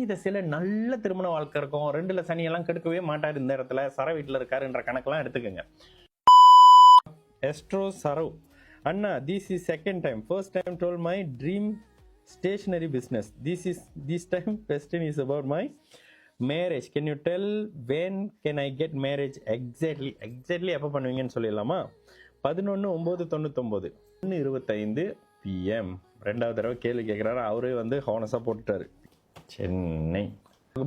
சனி தசையில நல்ல திருமண வாழ்க்கை இருக்கும். 2ல சனியெல்லாம் கெடுக்கவே மாட்டாரு. இந்த இடத்துல சர வீட்டில் இருக்காருன்ற கணக்கெல்லாம் எடுத்துக்கோங்க. Astro Sarav Anna, this is second time. First time told my dream stationery business. This time question is about my marriage. Can you tell when can I get marriage exactly எப்போ பண்ணுவீங்கன்னு சொல்லிடலாமா? 11/9/99 1:25 PM. 2வது தடவை கேள்வி கேட்குறாரு. அவரே வந்து ஹானஸாக போட்டுட்டாரு. சென்னை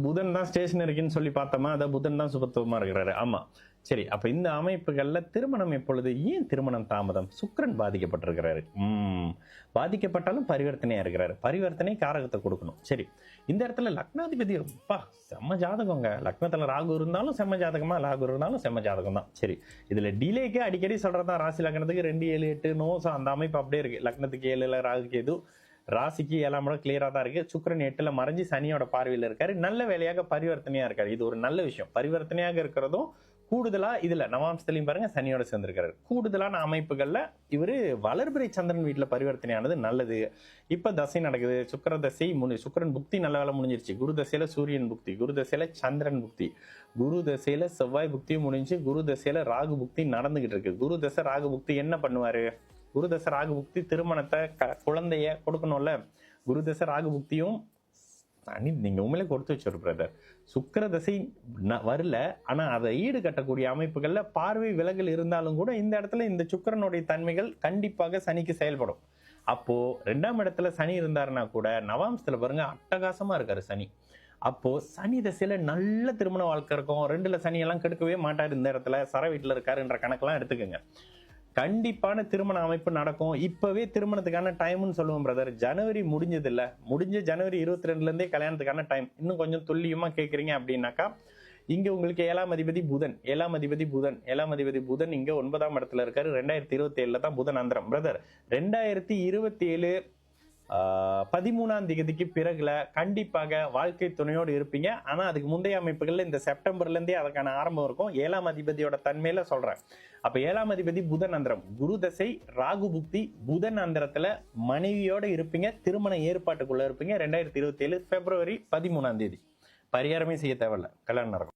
புதன் தான் ஸ்டேஷனரிக்குன்னு சொல்லி பார்த்தோமா, அதை புதன் தான் சுபத்துவமாக இருக்கிறாரு. ஆமாம், சரி. அப்போ இந்த அமைப்புகளில் திருமணம் எப்பொழுது, ஏன் திருமணம் தாமதம்? சுக்கிரன் பாதிக்கப்பட்டிருக்கிறாரு. பாதிக்கப்பட்டாலும் பரிவர்த்தனையாக இருக்கிறாரு. பரிவர்த்தனை காரகத்தை கொடுக்கணும். சரி, இந்த இடத்துல லக்னாதிபதி அப்பா செம்ம ஜாதகங்க. லக்னத்தில் ராகு இருந்தாலும் செம்ம ஜாதகமா, ராகு இருந்தாலும் செம்ம ஜாதகம் தான். சரி, இதில் டிலேக்கு அடிக்கடி சொல்கிறது தான். ராசி லக்னத்துக்கு 2, 7, 8 நோசம் அந்த அமைப்பு அப்படியே இருக்குது. லக்னத்துக்கு 7ல் ராகுக்கு எது, ராசிக்கு 7ஆம் இடம் கிளியரா தான் இருக்கு. சுக்கிரன் 8ல மறைஞ்சு சனியோட பார்வையில் இருக்காரு. நல்ல வேலையாக பரிவர்த்தனையா இருக்காரு. இது ஒரு நல்ல விஷயம். பரிவர்த்தனையாக இருக்கிறதும் கூடுதலா இதுல நவாம்சத்திலையும் பாருங்க சனியோட சேர்ந்திருக்காரு. கூடுதலான அமைப்புகள்ல இவரு வளர்பிறை சந்திரன் வீட்டுல பரிவர்த்தனையானது நல்லது. இப்ப தசை நடக்குது. சுக்கிர தசை சுக்கிரன் புக்தி நல்ல வேலை முடிஞ்சிருச்சு. குரு தசையில சூரியன் புக்தி, குரு தசையில சந்திரன் புக்தி, குரு தசையில செவ்வாய் புக்தியும் முடிஞ்சு, குரு தசையில ராகு புக்தி நடந்துகிட்டு இருக்கு. குரு தசை ராகு புக்தி என்ன பண்ணுவாரு? குரு தசை ராகு புக்தி திருமணத்தை குழந்தைய கொடுக்கணும்ல. குரு தசை ராகு புக்தியும் நீங்க உண்மையிலே கொடுத்து வச்சிரு பிரதர். சுக்கிர தசை வரல, ஆனா அதை ஈடு கட்டக்கூடிய அமைப்புகள்ல பார்வை விலகல் இருந்தாலும் கூட இந்த இடத்துல இந்த சுக்கிரனுடைய தன்மைகள் கண்டிப்பாக சனிக்கு செயல்படும். அப்போ 2ஆம் இடத்துல சனி இருந்தாருன்னா கூட நவாம்சத்துல பாருங்க அட்டகாசமா இருக்காரு சனி. அப்போ சனி தசையில நல்ல திருமண வாழ்க்கை இருக்கும். 2ல சனியெல்லாம் கெடுக்கவே மாட்டாரு. இந்த இடத்துல சர வீட்டுல இருக்காருன்ற கணக்கெல்லாம் எடுத்துக்கோங்க. கண்டிப்பான திருமண அமைப்பு நடக்கும். இப்பவே திருமணத்துக்கான டைம்னு சொல்லுவோம் பிரதர். ஜனவரி முடிஞ்சது இல்ல, முடிஞ்ச ஜனவரி 22ல இருந்தே கல்யாணத்துக்கான டைம். இன்னும் கொஞ்சம் துல்லியமா கேட்குறீங்க அப்படின்னாக்கா, இங்க உங்களுக்கு 7ஆம் அதிபதி புதன், 7ஆம் அதிபதி புதன், 7ஆம் அதிபதி புதன் இங்க 9ஆம் இடத்துல இருக்காரு. 2027ல தான் புதன் அந்தரம் பிரதர். 2027 13ஆம் தேதிக்கு பிறகுல கண்டிப்பாக வாழ்க்கை துணையோடு இருப்பீங்க. ஆனா அதுக்கு முந்தைய அமைப்புகள்ல இந்த செப்டம்பர்ல இருந்தே அதுக்கான ஆரம்பம் இருக்கும். 7ஆம் அதிபதியோட தன்மையில சொல்றேன். அப்ப 7ஆம் அதிபதி புதன் அந்தரம், குரு தசை ராகு புக்தி, புதன் அந்தரத்துல மனைவியோட இருப்பீங்க. திருமண ஏற்பாட்டுக்குள்ள இருப்பீங்க. 2027 பிப்ரவரி 13ஆம் தேதி. பரிகாரமே செய்ய தேவையில்ல, கல்யாணம் நடக்கும்.